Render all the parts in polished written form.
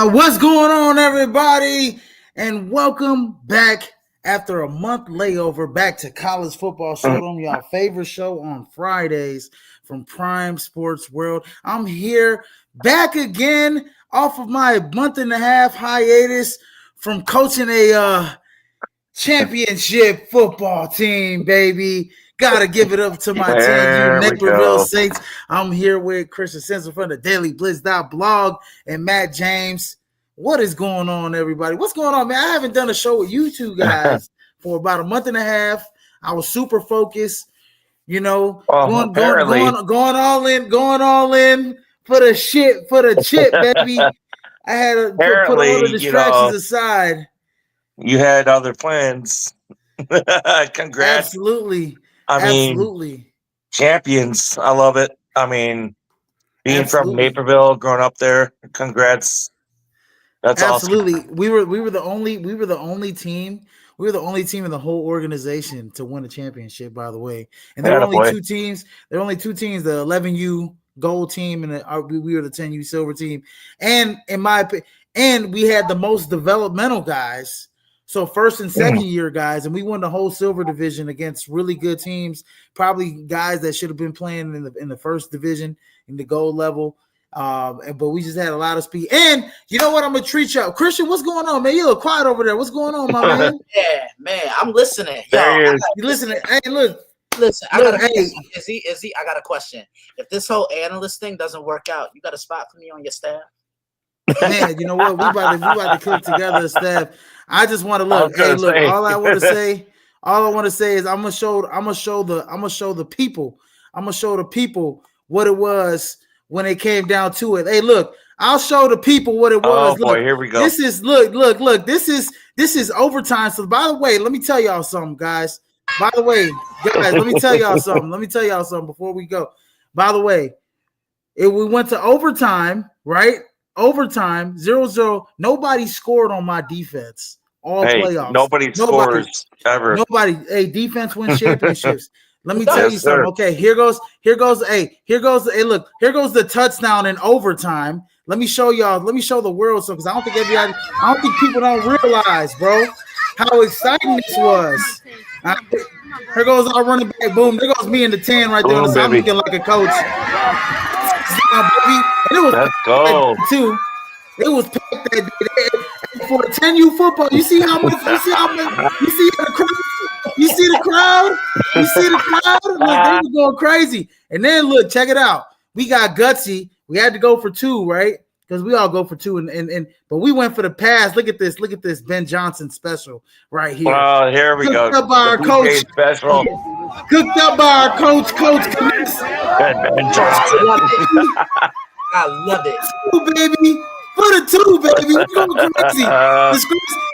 What's going on, everybody? And welcome back after a month layover back to College Football Showdown, y'all favorite show on Fridays from Prime Sports World. I'm here back again off of my month and a half hiatus from coaching a championship football team, baby. Gotta give it up to my team, Naperville Saints. I'm here with Christian Simpson from the Daily Blitz.blog and Matt James. What is going on, everybody? What's going on, man? I haven't done a show with you two guys for about a month and a half. I was super focused, going all in for the chip, baby. I had to put all the distractions aside. You had other plans. Congrats. Absolutely. Champions. I love it. Being from Naperville, growing up there, congrats. That's absolutely awesome. We were the only team. We were the only team in the whole organization to win a championship, by the way. And there were only two teams. There were only two teams: the 11U gold team and we were the 10U silver team. And and we had the most developmental guys. So first and second year guys, and we won the whole silver division against really good teams, probably guys that should have been playing in the first division in the gold level. But we just had a lot of speed. And you know what? I'm gonna treat y'all. Christian, what's going on, man? You look quiet over there. What's going on, my man? Yeah, man, I'm listening. You listening? Hey, look. Listen, I got a question. If this whole analyst thing doesn't work out, you got a spot for me on your staff? Man, you know what? We about to click together a staff. I just want to look. Hey, look. All I want to say is I'm gonna show the people what it was when it came down to it. Hey, look. I'll show the people what it was. Oh boy, here we go. This is look. This is overtime. So by the way, let me tell y'all something, guys. Let me tell y'all something before we go. By the way, we went to overtime, right? Overtime, 0-0. Nobody scored on my defense all playoffs. Nobody scores ever. Nobody. Hey, defense wins championships. Let me tell you something. Okay, here goes. Hey, look, here goes the touchdown in overtime. Let me show y'all. Let me show the world because I don't think people don't realize, bro, how exciting this was. Here goes our running back. Boom. There goes me in the 10 right there. I'm looking like a coach. Let's go. It was packed that day for 10U football. You see how much? You see the crowd? You see the crowd? Look, they were going crazy. And then look, check it out. We got gutsy. We had to go for 2, right? Because we all go for 2, but we went for the pass. Look at this Ben Johnson special right here. Oh, here we go. Cooked up by our coach. Special. Cooked up by our coach, Ben Johnson. I love it. 2, baby. For the 2, baby. We going crazy.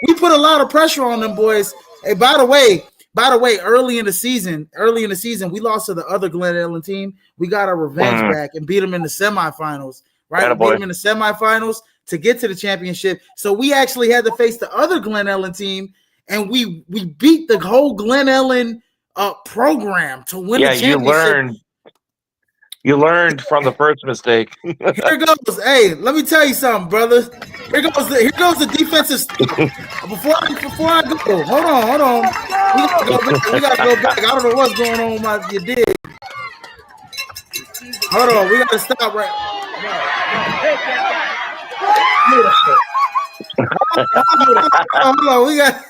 We put a lot of pressure on them boys. Hey, by the way, early in the season, we lost to the other Glen Ellen team. We got our revenge back and beat them in the semifinals. Right, beat them in the semifinals to get to the championship. So we actually had to face the other Glen Ellen team, and we beat the whole Glen Ellen program to win the championship. You learned from the first mistake. Here goes. Hey, let me tell you something, brother. Here goes the defensive stuff. Before I go, hold on. We gotta go back. I don't know what's going on with you did. Hold on, we gotta stop right. Hold on, we got.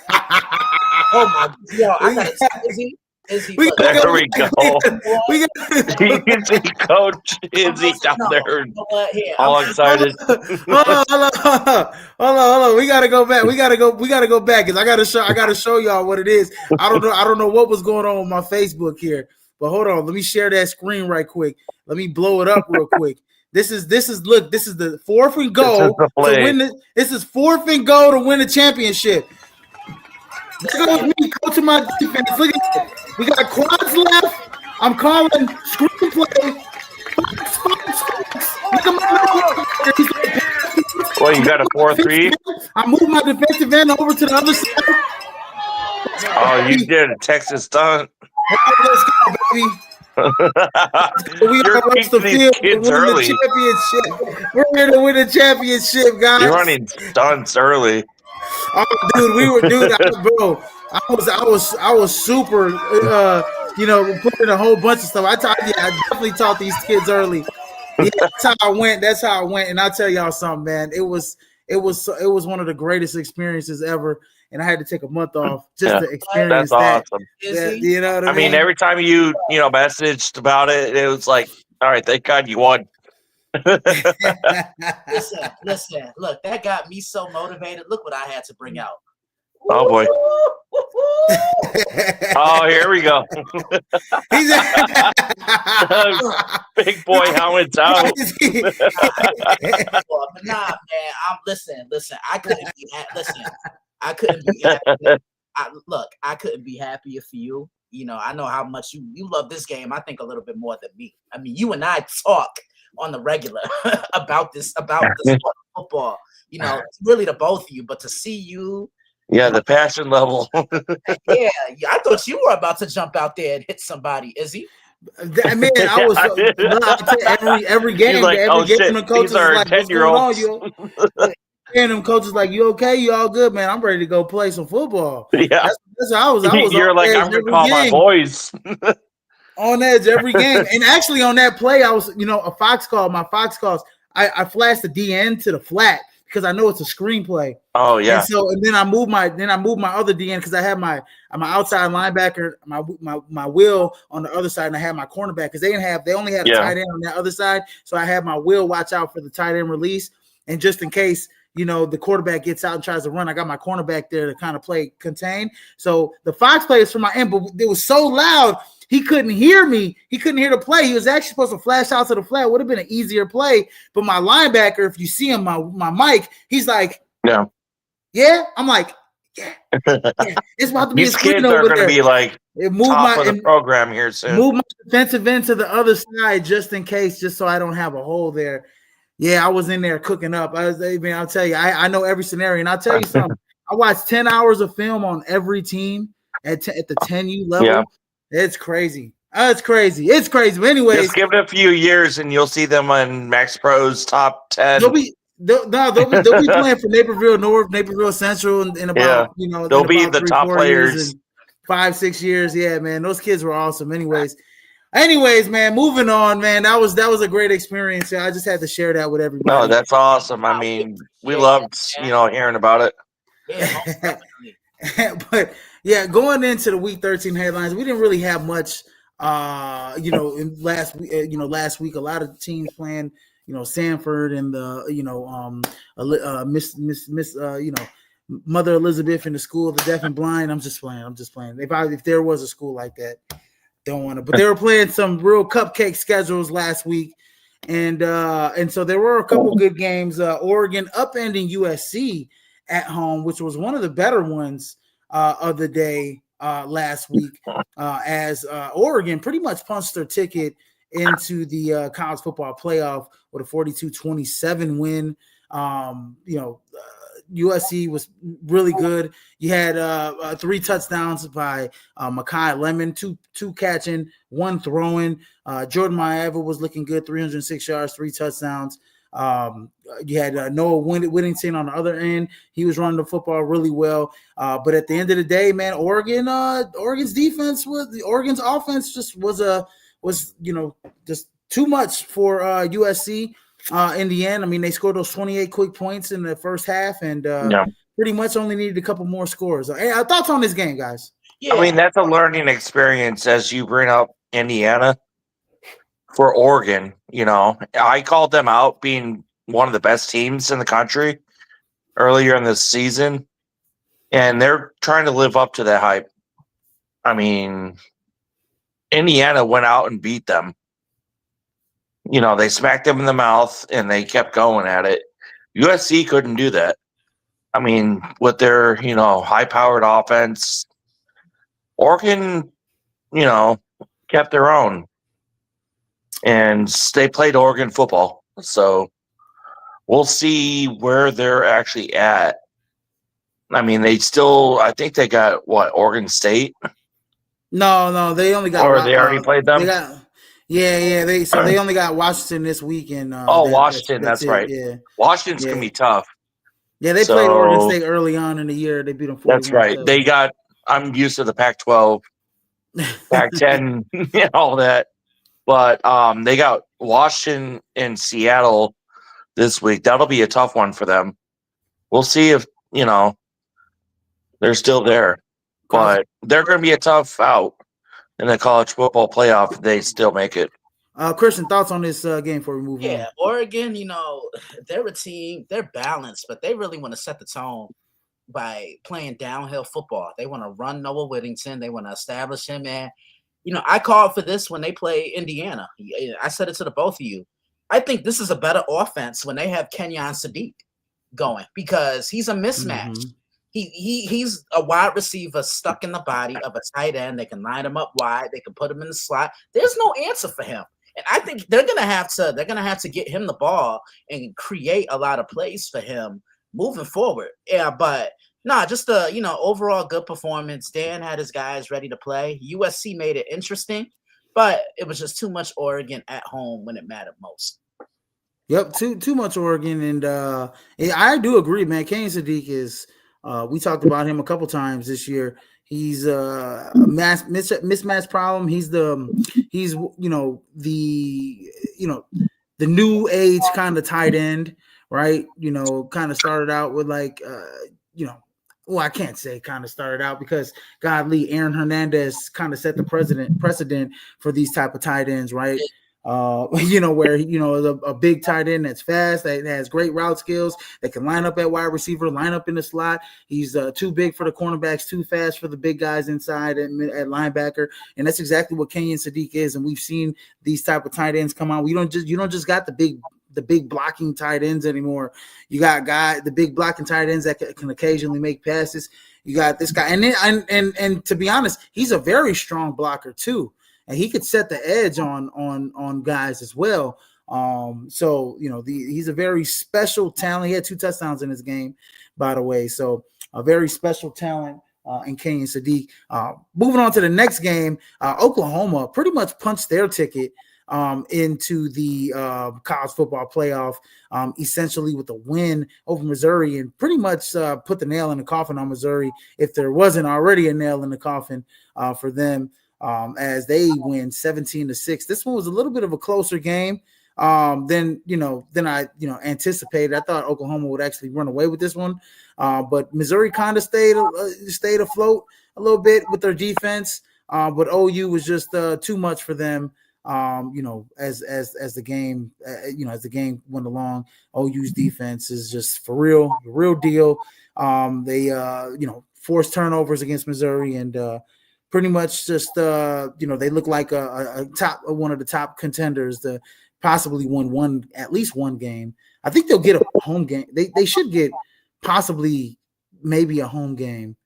Oh my God! Izzy. There we go. We got Izzy, Coach Izzy down there, all excited. Hold on. We gotta go back. We gotta go back because I gotta show y'all what it is. I don't know what was going on with my Facebook here, but hold on. Let me share that screen right quick. Let me blow it up real quick. This is the 4th and goal to win the. This is 4th and goal to win the championship. This goes me coaching my defense. Look at it. We got quads left. I'm calling screenplay. Look at my. Well, you got a 4-3. I moved my defensive end over to the other side. Oh, you did a Texas stunt. Let's go, baby. We You're all lost the teaching these field. We're kids winning early. the championship. We're here to win the championship, guys. You're running stunts early. Oh, bro. I was super. Putting in a whole bunch of stuff. I definitely taught these kids early. Yeah, that's how I went. And I'll tell y'all something, man. It was one of the greatest experiences ever. And I had to take a month off just to experience that's that. awesome. You know what I mean? Every time you messaged about it, it was like, all right, thank God you won. Listen. Look, that got me so motivated. Look what I had to bring out. Oh boy. Oh, here we go. Big boy helmet's out. But nah, man. Listen. I couldn't be I couldn't be happy. I couldn't be happier for you. I know how much you love this game. I think a little bit more than me. I mean, you and I talk on the regular about this football. Really to both of you, but to see you. Yeah, the passion level. Yeah, I thought you were about to jump out there and hit somebody. Is he? Man, I was every game. Like, every game, the coaches these are like, "What's going on, you?" And them coaches like, "You okay? You all good, man? I'm ready to go play some football." Yeah, that's how I was. You're like, I'm gonna call my boys. On edge every game, and actually on that play, I was, a Fox call. My Fox calls, I flashed the DN to the flat because I know it's a screenplay. Oh yeah. And then I moved my other DN because I had my outside linebacker, my will on the other side, and I had my cornerback because they only had a tight end on that other side. So I had my will watch out for the tight end release, and just in case the quarterback gets out and tries to run, I got my cornerback there to kind of play contain. So the Fox play is for my end, but it was so loud. He couldn't hear me. He couldn't hear the play. He was actually supposed to flash out to the flat. Would have been an easier play. But my linebacker, if you see him, my mic, he's like, yeah. I'm like, yeah. It's about to be These kids are going to be like top of the program here soon. Move my defensive end to the other side just in case, just so I don't have a hole there. Yeah, I was in there cooking up. I'll tell you, I know every scenario. And I'll tell you something. I watched 10 hours of film on every team at the 10U level. Yeah. It's crazy. It's crazy. But anyways, just give it a few years and you'll see them on Max Pro's top 10. They'll be playing for Naperville North, Naperville Central, in about they'll be the top players in 5-6 years. Yeah, man, those kids were awesome. Anyways, man, moving on, man. That was a great experience. I just had to share that with everybody. No, that's awesome. I mean, we loved hearing about it. Yeah, but yeah, going into the Week 13 headlines, we didn't really have much. In last week, a lot of teams playing. Sanford and the Mother Elizabeth in the School of the Deaf and Blind. I'm just playing. If there was a school like that, don't want to. But they were playing some real cupcake schedules last week, and so there were a couple good games. Oregon upending USC at home, which was one of the better ones of the day last week, as Oregon pretty much punched their ticket into the college football playoff with a 42-27 win. USC was really good. You had 3 touchdowns by Mekhi Lemon, two catching, 1 throwing. Jordan Maeva was looking good, 306 yards, 3 touchdowns. You had Noah Whittington on the other end. He was running the football really well. But at the end of the day, man, Oregon's offense just was just too much for USC in the end. I mean, they scored those 28 quick points in the first half and pretty much only needed a couple more scores. Hey, thoughts on this game, guys? Yeah. I mean, that's a learning experience as you bring up Indiana. For Oregon, I called them out being one of the best teams in the country earlier in the season, and they're trying to live up to that hype. I mean, Indiana went out and beat them. They smacked them in the mouth, and they kept going at it. USC couldn't do that. I mean, with their, high-powered offense, Oregon, kept their own. And they played Oregon football. So we'll see where they're actually at. I mean, I think they got, Oregon State? No, they only got. Or they already played them? Yeah. They only got Washington this week, and Washington, that's that's it. right. Yeah, Washington's yeah, gonna be tough. yeah. They played Oregon So State early on in the year. They beat them that's right. 41-7. I'm used to the Pac-12, Pac-10, all that. But they got Washington and Seattle this week. That'll be a tough one for them. We'll see if they're still there. But they're going to be a tough out in the college football playoff if they still make it. Christian, thoughts on this game before we move on? Yeah, Oregon, they're a team. They're balanced, but they really want to set the tone by playing downhill football. They want to run Noah Whittington. They want to establish him. And, I called for this when they play Indiana. I said it to the both of you. I think this is a better offense when they have Kenyon Sadiq going because he's a mismatch. Mm-hmm. He's a wide receiver stuck in the body of a tight end. They can line him up wide. They can put him in the slot. There's no answer for him. And I think they're gonna have to get him the ball and create a lot of plays for him moving forward. Yeah, but just a overall good performance. Dan had his guys ready to play. USC made it interesting, but it was just too much Oregon at home when it mattered most. Yep, too much Oregon, and I do agree, man. Kenyon Sadiq is. We talked about him a couple times this year. He's a mismatch problem. He's the new age kind of tight end, right? Kind of started out with well, I can't say kind of started out because godly Aaron Hernandez kind of set the precedent for these type of tight ends, right? Where is a big tight end that's fast, that has great route skills, that can line up at wide receiver, line up in the slot. He's too big for the cornerbacks, too fast for the big guys inside at linebacker, and that's exactly what Kenyon Sadiq is. And we've seen these type of tight ends come out. You don't just got the big blocking tight ends anymore. You got the big blocking tight ends that can occasionally make passes. You got this guy, and to be honest, he's a very strong blocker too. And he could set the edge on guys as well. He's a very special talent. He had 2 touchdowns in his game, by the way. So a very special talent in Kenyon Sadiq. Moving on to the next game, Oklahoma pretty much punched their ticket into the college football playoff, essentially with a win over Missouri, and pretty much put the nail in the coffin on Missouri if there wasn't already a nail in the coffin for them. As they win 17-6. This one was a little bit of a closer game than I anticipated. I thought Oklahoma would actually run away with this one, but Missouri kind of stayed afloat a little bit with their defense. But OU was just too much for them. As the game as the game went along, OU's defense is just for real, the real deal. They forced turnovers against Missouri and. Pretty much just they look like one of the top contenders to possibly win at least one game. I think they'll get a home game. They should get possibly maybe a home game.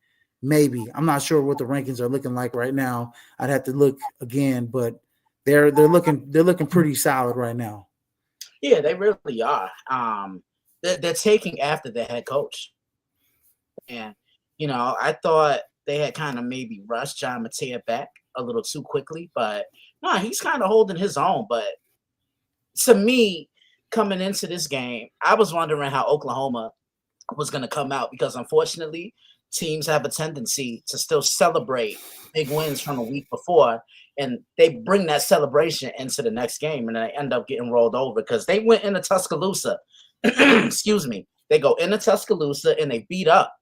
Maybe. I'm not sure what the rankings are looking like right now. I'd have to look again, but they're looking pretty solid right now. Yeah, they really are. They're taking after their head coach. And I thought they had kind of maybe rushed John Mateer back a little too quickly, but no, he's kind of holding his own. But to me, coming into this game, I was wondering how Oklahoma was going to come out because unfortunately, teams have a tendency to still celebrate big wins from a week before, and they bring that celebration into the next game, and they end up getting rolled over because they went into Tuscaloosa. Excuse me. They go into Tuscaloosa and they beat up.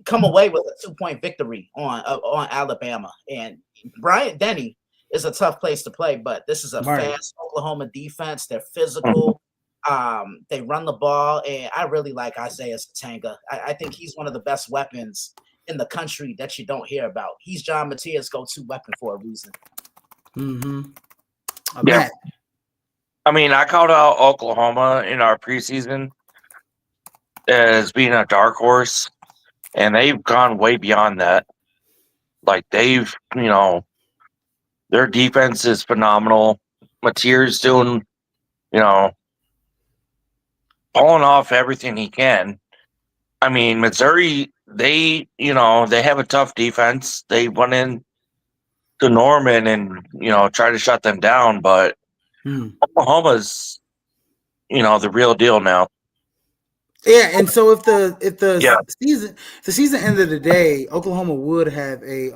Come away with a 2-point victory on Alabama. And Bryant Denny is a tough place to play, but this is a fast Oklahoma defense. They're physical. They run the ball, and I really like Isaiah Satanga. I think he's one of the best weapons in the country that you don't hear about. He's John Mateer's go-to weapon for a reason. Mm-hmm. Yeah. I called out Oklahoma in our preseason as being a dark horse. And they've gone way beyond that. Like their defense is phenomenal. Mateer's doing, pulling off everything he can. Missouri, they have a tough defense. They went in to Norman and try to shut them down. But Oklahoma's the real deal now. Yeah, and so if the Yeah. season end of the day, Oklahoma would have a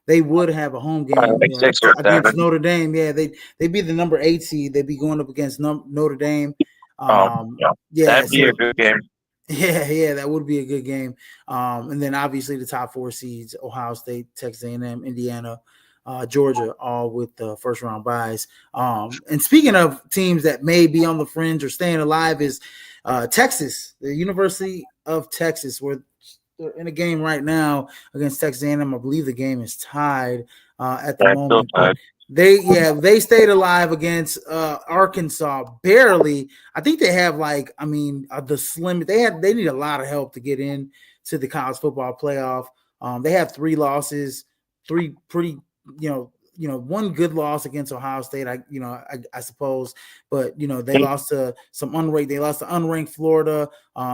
they would have a home game Like 6 or against 7. Notre Dame. Yeah, they'd be the number 8 seed. They'd be going up against Notre Dame. That'd be a good game. Yeah, that would be a good game. And then obviously the top 4 seeds: Ohio State, Texas A&M, Indiana, Georgia, all with the first round byes. And speaking of teams that may be on the fringe or staying alive, is Texas, the University of Texas, where they're in a game right now against Texas A&M. I believe the game is tied at the moment. But they stayed alive against Arkansas barely. I think they have the slim. They need a lot of help to get in to the college football playoff. They have 3 losses, 3 pretty one good loss against Ohio State. I suppose, but they lost to some unranked. They lost to unranked Florida.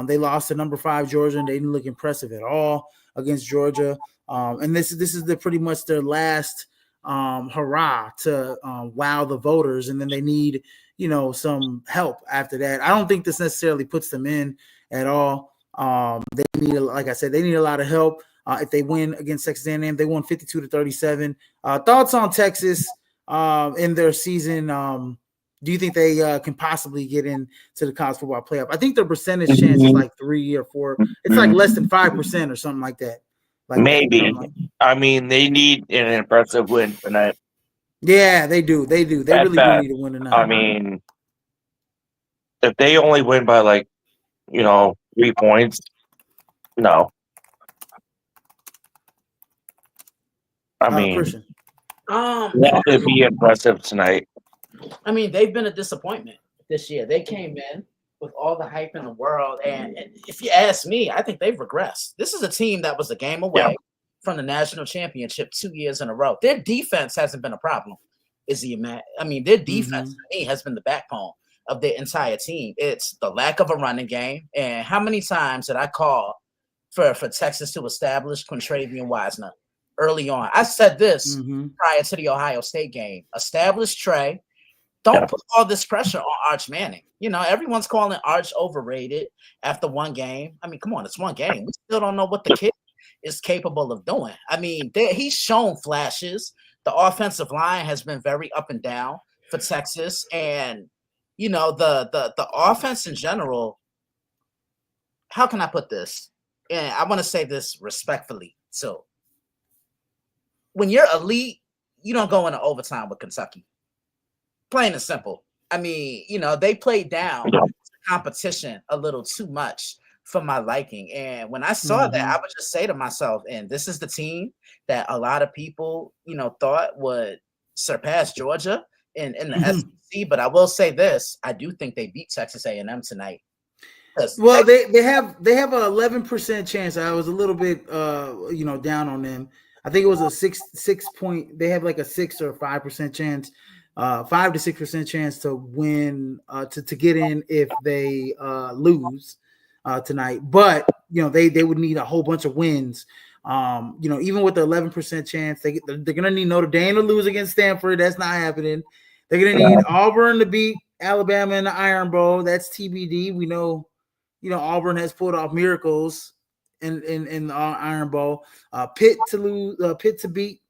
They lost to number 5 Georgia, and they didn't look impressive at all against Georgia. And this is pretty much their last hurrah to wow the voters, and then they need some help after that. I don't think this necessarily puts them in at all. They need, like I said, they need a lot of help. If they win against Texas A&M, they won 52-37. Thoughts on Texas in their season? Do you think they can possibly get into the college football playoff? I think their percentage chance is like 3 or 4. It's like less than 5% or something like that. Maybe. I mean, they need an impressive win tonight. Yeah, they do. They really do need a win tonight. I mean, if they only win by 3 points, no. I mean, Christian. That would be impressive tonight. I mean, they've been a disappointment this year. They came in with all the hype in the world, and if you ask me, I think they've regressed. This is a team that was a game away from the national championship 2 years in a row. Their defense hasn't been a problem. Their defense to me has been the backbone of their entire team. It's the lack of a running game, and how many times did I call for Texas to establish Quintravian Wisener early on? I said this prior to the Ohio State game. Establish Trey. Don't put all this pressure on Arch Manning. Everyone's calling Arch overrated after one game. I mean, come on, it's one game. We still don't know what the kid is capable of doing. I mean, he's shown flashes. The offensive line has been very up and down for Texas. And, the offense in general, how can I put this? And I want to say this respectfully. So, when you're elite, you don't go into overtime with Kentucky. Plain and simple. I mean, they played down competition a little too much for my liking. And when I saw that, I would just say to myself, and this is the team that a lot of people, thought would surpass Georgia in the SEC. But I will say this, I do think they beat Texas A&M tonight. Well, they have an 11% chance. I was a little bit down on them. I think it was a 6 point. They have like a 6 or 5% chance. 5 to 6% chance to win to get in if they lose tonight. But they would need a whole bunch of wins. Even with the 11% chance, they're gonna need Notre Dame to lose against Stanford. That's not happening. They're gonna need Auburn to beat Alabama in the Iron Bowl. That's TBD. We know, Auburn has pulled off miracles in the Iron Bowl. Pitt to beat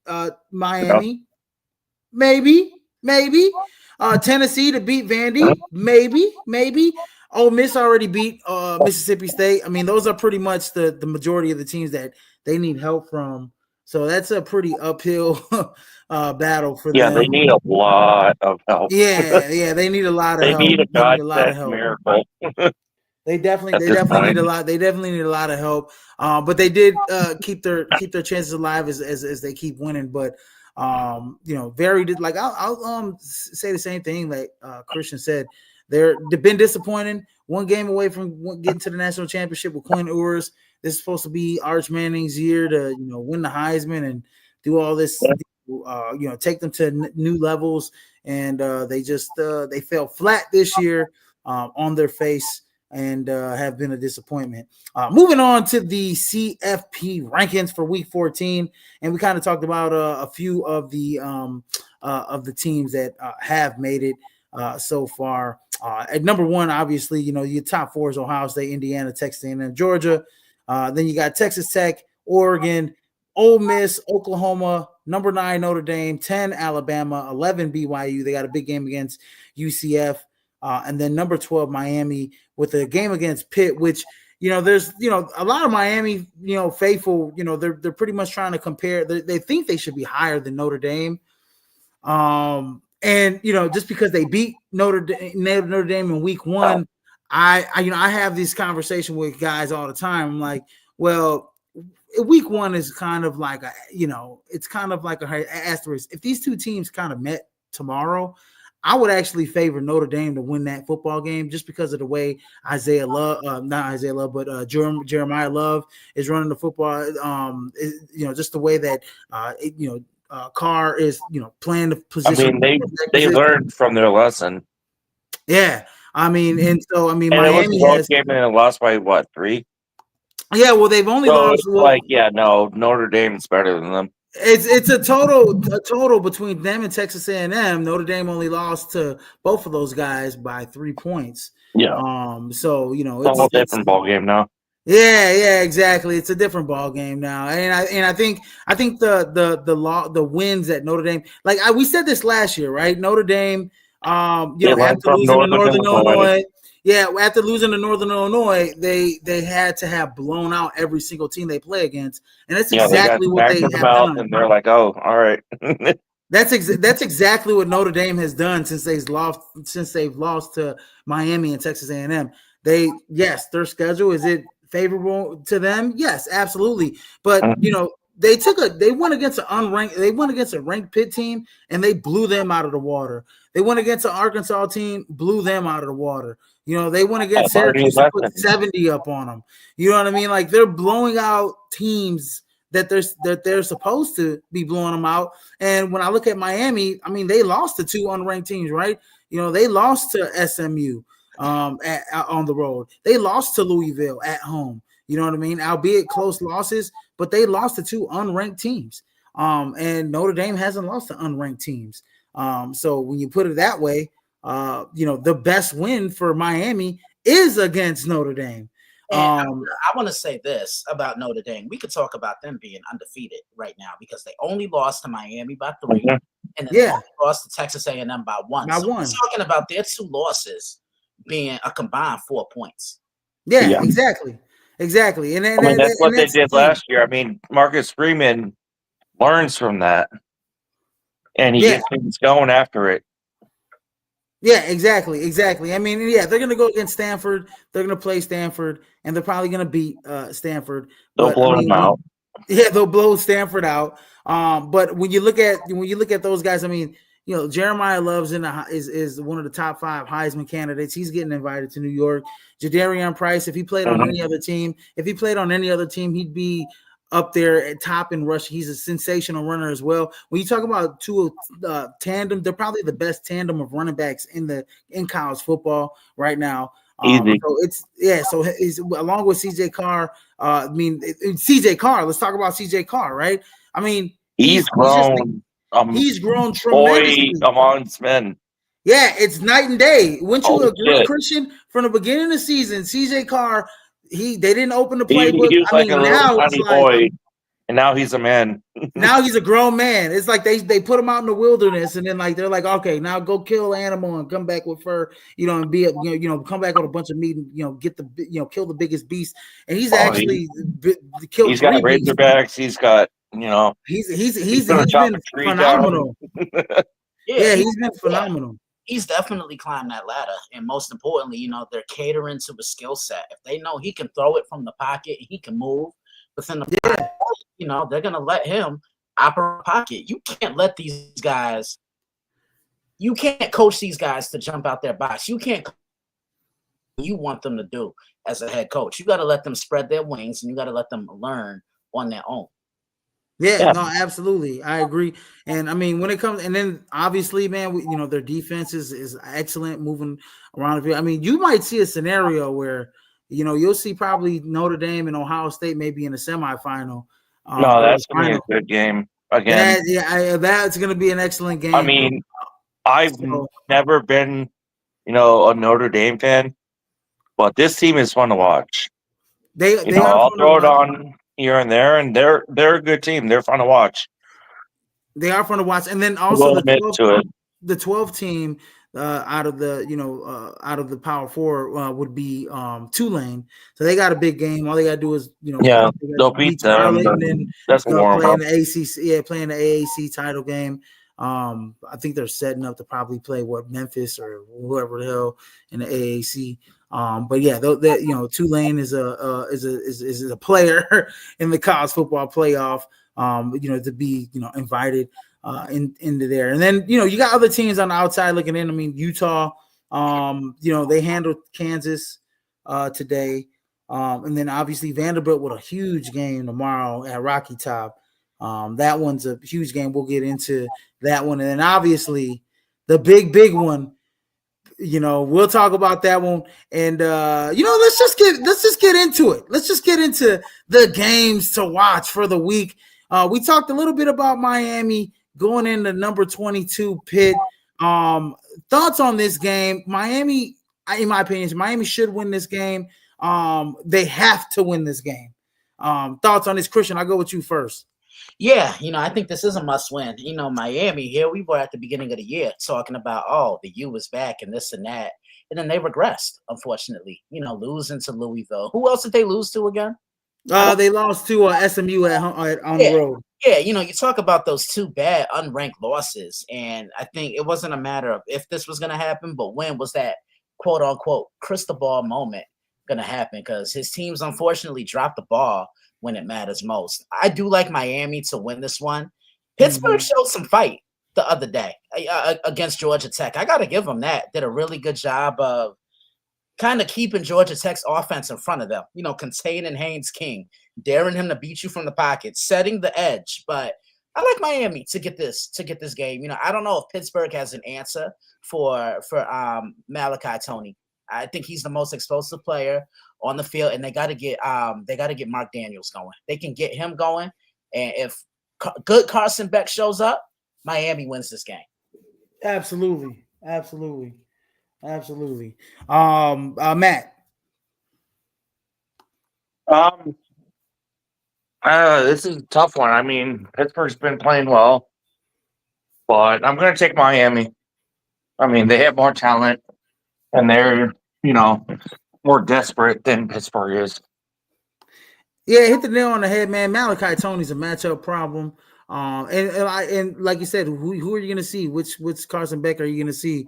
Miami, maybe. Tennessee to beat Vandy, maybe. Ole Miss already beat Mississippi State. I mean, those are pretty much the majority of the teams that they need help from. So that's a pretty uphill battle for them. Yeah, they need a lot of help. Yeah, they need a lot of help. They need a help. Miracle. They definitely need a lot. They definitely need a lot of help. But they did keep their chances alive as they keep winning. But very like I'll say the same thing like Christian said. They've been disappointing. One game away from getting to the national championship with Quinn Ewers. This is supposed to be Arch Manning's year to win the Heisman and do all this. Take them to new levels, and they fell flat this year on their face. and have been a disappointment. Moving on to the CFP rankings for Week 14, and we kind of talked about a few of the teams that have made it so far. At number one, obviously, your top four is Ohio State, Indiana, Texas A&M, Georgia. Then you got Texas Tech, Oregon, Ole Miss, Oklahoma, number 9 Notre Dame, 10 Alabama, 11 BYU. They got a big game against UCF. And then number 12 Miami with a game against Pitt, which there's a lot of Miami faithful. They're pretty much trying to compare. They think they should be higher than Notre Dame. And just because they beat Notre Dame in Week 1, I have this conversation with guys all the time. I'm like, well, Week 1 is kind of like it's kind of like a asterisk. If these two teams kind of met tomorrow, I would actually favor Notre Dame to win that football game just because of the way Jeremiah Love is running the football. Just the way that Carr is playing the position. I mean, they learned from their lesson. Yeah, and Miami it was a game and lost by what, 3? Yeah, well, they've only lost. Notre Dame's better than them. It's a total between them and Texas A&M. Notre Dame only lost to both of those guys by 3 points. Yeah. So it's a whole different ball game now. Yeah, exactly. It's a different ball game now, and I think the wins that Notre Dame, we said this last year, right? Notre Dame, after losing to Northern Illinois. Yeah, after losing to Northern Illinois, they had to have blown out every single team they play against, and that's exactly what they have done. And they're like, "Oh, all right." That's exactly what Notre Dame has done since they've lost to Miami and Texas A&M. Their schedule, is it favorable to them? Yes, absolutely. But they went against a ranked Pitt team and they blew them out of the water. They went against an Arkansas team, blew them out of the water. They went against Syracuse and put 70 up on them. You know what I mean? Like, they're blowing out teams that they're supposed to be blowing them out. And when I look at Miami, they lost to 2 unranked teams, right? They lost to SMU on the road. They lost to Louisville at home. You know what I mean? Albeit close losses, but they lost to 2 unranked teams. And Notre Dame hasn't lost to unranked teams. So when you put it that way, the best win for Miami is against Notre Dame. I want to say this about Notre Dame. We could talk about them being undefeated right now because they only lost to Miami by 3, and then they lost to Texas A&M by 1. We're talking about their 2 losses being a combined 4 points. Yeah. Exactly. And that's what they did last year. Marcus Freeman learns from that, and he gets things going after it. Yeah, exactly. They're going to go against Stanford. They're going to play Stanford, and they're probably going to beat Stanford. They'll blow them out. Yeah, they'll blow Stanford out. But when you look at those guys, Jeremiah Love is one of the top 5 Heisman candidates. He's getting invited to New York. Jadarian Price, if he played on any other team, he'd be up there at top in rush. He's a sensational runner as well. When you talk about 2 tandem, they're probably the best tandem of running backs in college football right now. So he's along with CJ Carr. CJ Carr. Let's talk about CJ Carr, right? He's grown. He's grown tremendously amongst men. Yeah, it's night and day. Wouldn't you agree, Christian? From the beginning of the season, CJ Carr. They didn't open the playbook. He was like a little tiny boy, and now he's a man. Now he's a grown man. It's like they put him out in the wilderness, and then they're like, okay, now go kill an animal and come back with fur, and be come back with a bunch of meat, and get kill the biggest beast. And he's actually killed. He's got razorbacks. He's got he's been phenomenal. He's been phenomenal. He's definitely climbed that ladder, and most importantly, they're catering to his skill set. If they know he can throw it from the pocket, he can move within the pocket, they're gonna let him operate the pocket. You can't let these guys. You can't coach these guys to jump out their box. You can't. You want them to do as a head coach. You got to let them spread their wings, and you got to let them learn on their own. Yeah, Yeah. no, absolutely. I agree. And I mean, when it comes, and then obviously, man, their defense is excellent moving around the field. I mean, you might see a scenario where, you'll see probably Notre Dame and Ohio State maybe in the semifinal No, or the that's gonna be a final. good game again. That's going to be an excellent I game. mean, I've So never been, a Notre Dame fan, but this team is fun to watch. they are I'll fun to throw it watch. on here and there, and they're a good team. They're fun to watch. They are fun to watch. And then I also will admit to it. the 12 team out of the out of the Power Four would be Tulane. So they got a big game. All they got to do is Yeah, they got they'll to beat beat them. Charlotte But and then that's a warm play in up. the ACC. Yeah, play in the AAC title game. I think they're setting up to probably play Memphis or whoever the hell in the AAC. But yeah, Tulane is a player in the college football playoff. To be invited into there. And then you got other teams on the outside looking in. I mean, Utah, they handled Kansas today. And then obviously Vanderbilt with a huge game tomorrow at Rocky Top. That one's a huge game. We'll get into that one. And then obviously the big one, we'll talk about that one. And let's just get into it. Let's just get into the games to watch for the week. We talked a little bit about Miami going into number 22 Pitt. Thoughts on this game? Miami, in my opinion, Miami should win this game. They have to win this game. Thoughts on this, Christian? I'll go with you first. Yeah, I think this is a must win. Miami, here we were at the beginning of the year talking about, the U is back and this and that. And then they regressed, unfortunately, losing to Louisville. Who else did they lose to again? They lost to SMU on the road. Yeah, you talk about those two bad unranked losses. And I think it wasn't a matter of if this was going to happen, but when was that quote unquote crystal ball moment going to happen? Because his teams unfortunately dropped the ball when it matters most. I do like Miami to win this one. Pittsburgh showed some fight the other day against Georgia Tech. I got to give them that. Did a really good job of kind of keeping Georgia Tech's offense in front of them, containing Haynes King, daring him to beat you from the pocket, setting the edge. But I like Miami to get this game. I don't know if Pittsburgh has an answer for Malachi Tony. I think he's the most explosive player on the field, and they got to get Mark Daniels going. They can get him going, and if good Carson Beck shows up, Miami wins this game. Absolutely. Matt. This is a tough one. I mean, Pittsburgh's been playing well, but I'm going to take Miami. I mean, they have more talent, and they're more desperate than Pittsburgh is. Yeah, hit the nail on the head, man. Malachi Tony's a matchup problem. And like you said, who are you going to see? Which Carson Beck are you going to see?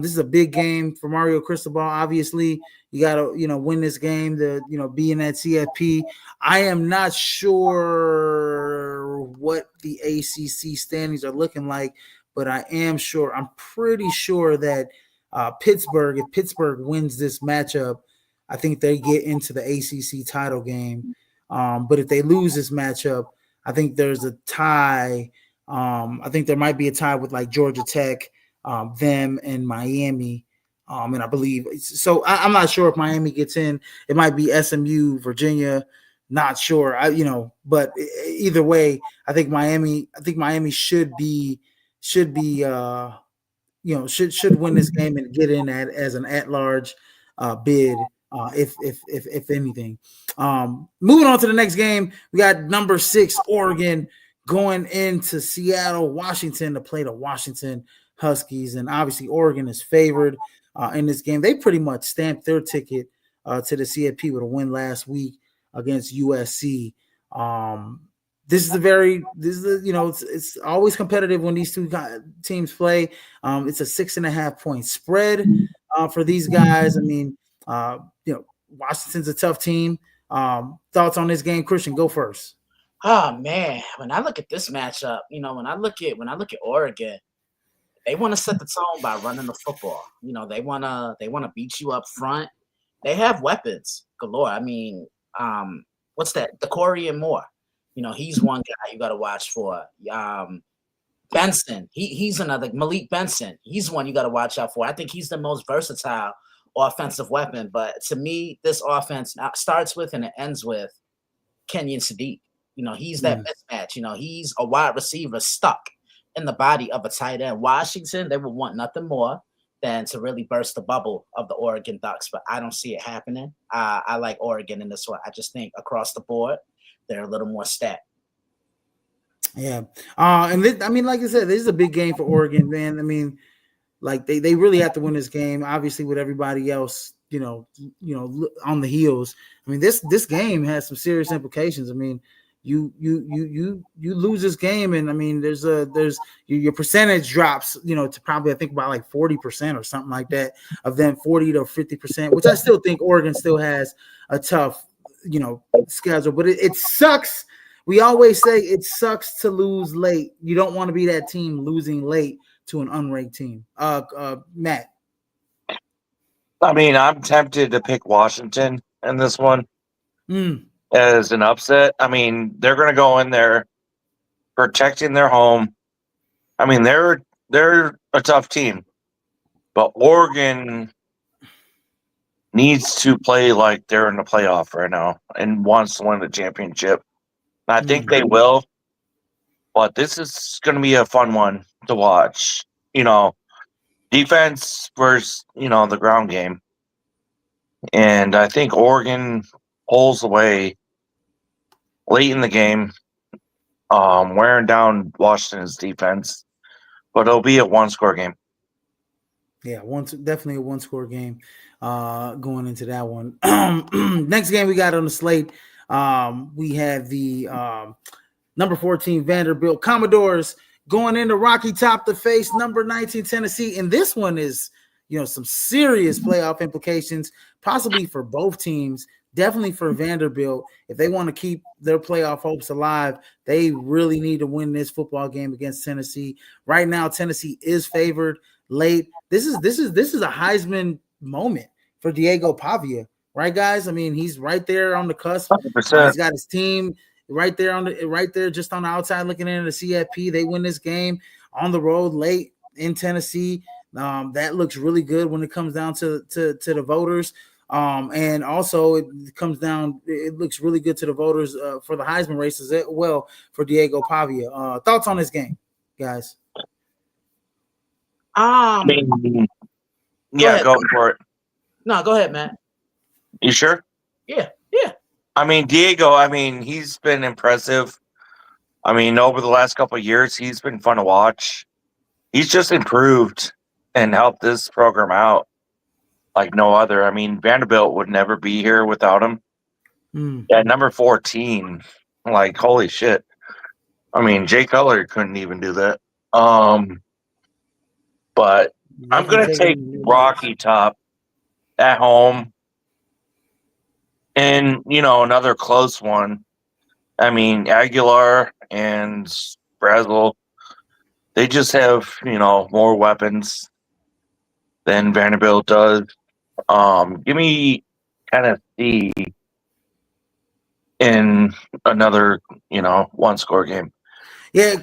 This is a big game for Mario Cristobal. Obviously, you got to win this game to be in that CFP. I am not sure what the ACC standings are looking like, but I'm pretty sure that Pittsburgh, if Pittsburgh wins this matchup, I think they get into the ACC title game. But if they lose this matchup, I think there's a tie. I think there might be a tie with like Georgia Tech, them and Miami. And I believe so. I'm not sure if Miami gets in. It might be SMU, Virginia. Not sure. But either way, I think Miami should should win this game and get in as an at-large bid. If anything. Moving on to the next game, we got number 6 Oregon going into Seattle, Washington to play the Washington Huskies, and obviously Oregon is favored in this game. They pretty much stamped their ticket to the CFP with a win last week against USC. It's always competitive when these two teams play. It's a 6.5 point spread for these guys. I mean, Washington's a tough team. Thoughts on this game, Christian? Go first. Oh man, when I look at this matchup, when I look at Oregon, they want to set the tone by running the football. They wanna beat you up front. They have weapons galore. I mean, what's that? DeCorian Moore. He's one guy you got to watch for. Benson, he's another. Malik Benson, he's one you got to watch out for. I think he's the most versatile offensive weapon. But to me, this offense starts with and it ends with Kenyon Sadiq. He's that mismatch. He's a wide receiver stuck in the body of a tight end. Washington, they would want nothing more than to really burst the bubble of the Oregon Ducks, but I don't see it happening. I like Oregon in this one. I just think across the board, they're a little more stacked. Yeah. Like I said, this is a big game for Oregon, man. I mean, like they really have to win this game, obviously, with everybody else, on the heels. I mean, this game has some serious implications. I mean, you lose this game, and I mean, there's your percentage drops, to probably I think about like 40% or something like that, of them 40 to 50%, which I still think Oregon still has a tough, schedule, but it sucks. We always say it sucks to lose late. You don't want to be that team losing late to an unranked team. Matt. I mean, I'm tempted to pick Washington in this one as an upset. I mean, they're going to go in there protecting their home. I mean, they're a tough team, but Oregon needs to play like they're in the playoff right now and wants to win the championship. I think they will, but this is going to be a fun one to watch. Defense versus, the ground game. And I think Oregon pulls away late in the game, wearing down Washington's defense, but it'll be a one-score game. Yeah, definitely a one-score game going into that one. Next game we got on the slate, we have the number 14 Vanderbilt Commodores going into Rocky Top to face number 19 Tennessee, and this one is some serious playoff implications, possibly for both teams. Definitely for Vanderbilt, if they want to keep their playoff hopes alive, they really need to win this football game against Tennessee. Right now, Tennessee is favored late. This is a Heisman moment for Diego Pavia, right, guys? I mean, he's right there on the cusp. He's got his team right there, just on the outside looking in the CFP. They win this game on the road late in Tennessee. That looks really good when it comes down to the voters. And also it looks really good to the voters for the Heisman race as well for Diego Pavia. Thoughts on this game, guys? Go for it. No, go ahead, Matt. You sure? Yeah. I mean, Diego, he's been impressive. I mean, over the last couple of years, he's been fun to watch. He's just improved and helped this program out like no other. I mean, Vanderbilt would never be here without him. At number 14, like, holy shit. I mean, Jay Cutler couldn't even do that. But I'm going to take Rocky Top at home. And, another close one. I mean, Aguilar and Brazel, they just have, more weapons than Vanderbilt does. Give me Tennessee in another, one-score game. Yeah.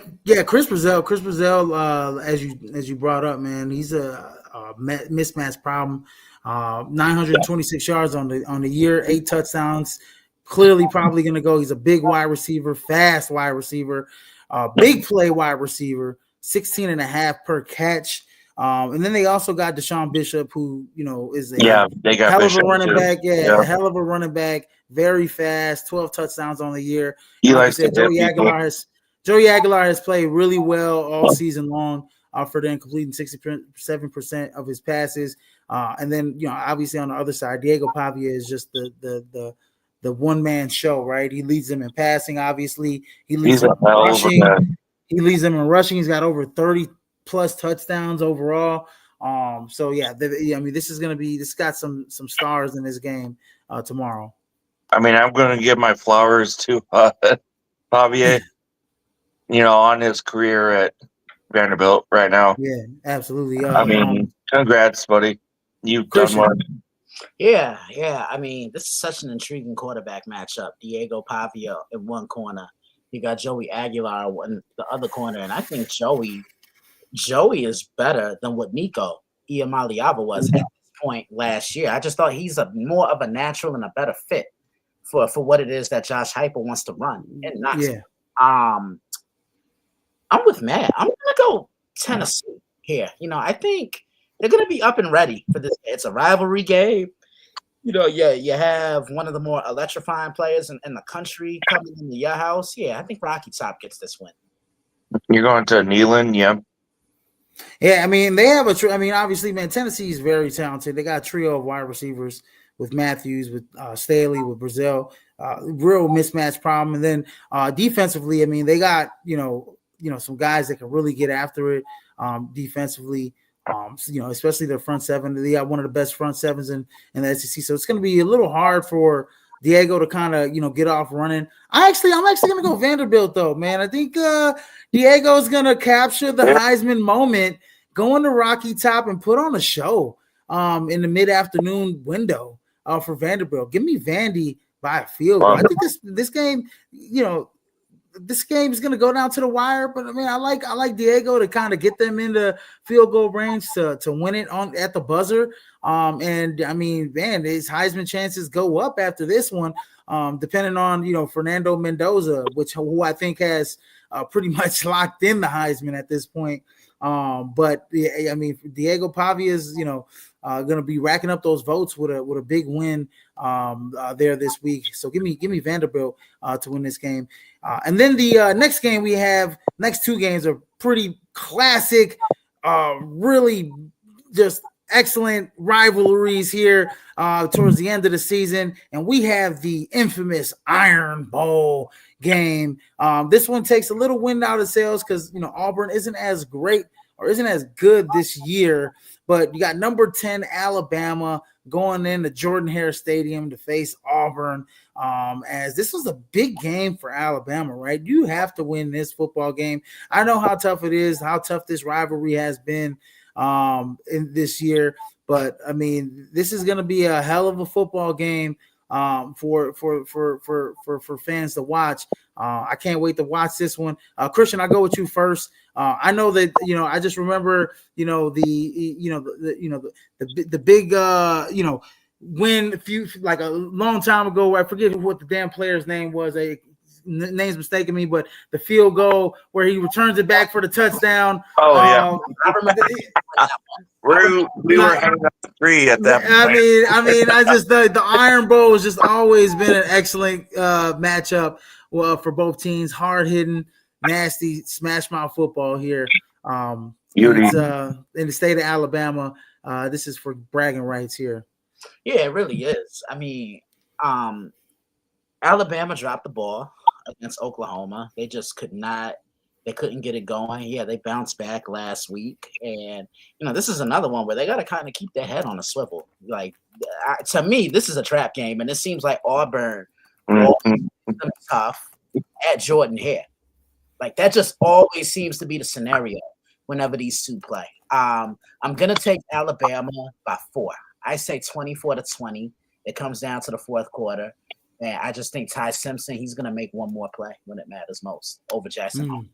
Chris Brazell, as you brought up, man, he's a mismatch problem. 926 yards on the year, 8 touchdowns. Clearly, probably going to go. He's a big wide receiver, fast wide receiver, big play wide receiver. 16.5 per catch. And then they also got Deshaun Bishop, who is a hell of a running back. Yeah, a hell of a running back. Very fast. 12 touchdowns on the year. Like I said, Joey Aguilar has played really well all season long for them, completing 67% of his passes. And then obviously on the other side, Diego Pavia is just the one-man show, right? He leads them in passing, obviously. He leads them in rushing. He's got over 30 plus touchdowns overall. This got some stars in this game tomorrow. I mean, I'm going to give my flowers to Pavia, on his career at Vanderbilt right now. Yeah, absolutely. Congrats, buddy. You've done well. Yeah. I mean, this is such an intriguing quarterback matchup. Diego Pavia in one corner You got Joey Aguilar in the other corner, and I think Joey is better than what Nico Iamaleava was at this point last year. I just thought he's a more of a natural and a better fit for what it is that Josh Heupel wants to run and not. Yeah. I'm with Matt. I'm gonna go Tennessee here. I think they're gonna be up and ready for this. It's a rivalry game. You have one of the more electrifying players in the country coming into your house. Yeah, I think Rocky Top gets this win. You're going to Neyland, yeah. Yeah, I mean, they have obviously, man, Tennessee is very talented. They got a trio of wide receivers with Matthews, with Staley, with Brazil, real mismatch problem. And then defensively, I mean, they got, some guys that can really get after it defensively. Especially their front seven. They got one of the best front sevens in the SEC. So it's going to be a little hard for Diego to kind of, get off running. I'm actually going to go Vanderbilt, though, man. I think Diego is going to capture the Heisman moment, go into Rocky Top and put on a show in the mid-afternoon window for Vanderbilt. Give me Vandy by a field goal. I think this game, this game is going to go down to the wire, but I mean, I like Diego to kind of get them into field goal range to win it at the buzzer. And I mean, man, his Heisman chances go up after this one, depending on, Fernando Mendoza, who I think has pretty much locked in the Heisman at this point. But I mean, Diego Pavia is, going to be racking up those votes with a big win there this week. So give me Vanderbilt to win this game. And then the next game we have, next two games are pretty classic, really just excellent rivalries here towards the end of the season. And we have the infamous Iron Bowl game. This one takes a little wind out of sails because, Auburn isn't as great or isn't as good this year. But you got number 10 Alabama going into Jordan Hare Stadium to face Auburn, as this was a big game for Alabama, right? You have to win this football game. I know how tough it is, how tough this rivalry has been in this year, but I mean, this is going to be a hell of a football game for fans to watch. I can't wait to watch this one. Christian, I'll go with you first. I know that I just remember the big win a long time ago. I forget what the damn player's name was. Name's mistaking me, but the field goal where he returns it back for the touchdown. Oh yeah, I remember. We were hanging up the three at that point. I mean, I just the Iron Bowl has just always been an excellent matchup for both teams. Hard hitting, nasty, smash mouth football here. It's in the state of Alabama. This is for bragging rights here. Yeah, it really is. I mean, Alabama dropped the ball against Oklahoma. They just couldn't get it going. Yeah, they bounced back last week. And, this is another one where they got to kind of keep their head on a swivel. Like, to me, this is a trap game. And it seems like Auburn tough at Jordan Hare. Like, that just always seems to be the scenario whenever these two play. I'm going to take Alabama by 4. I say 24-20. It comes down to the fourth quarter. And I just think Ty Simpson, he's going to make one more play when it matters most over Jackson.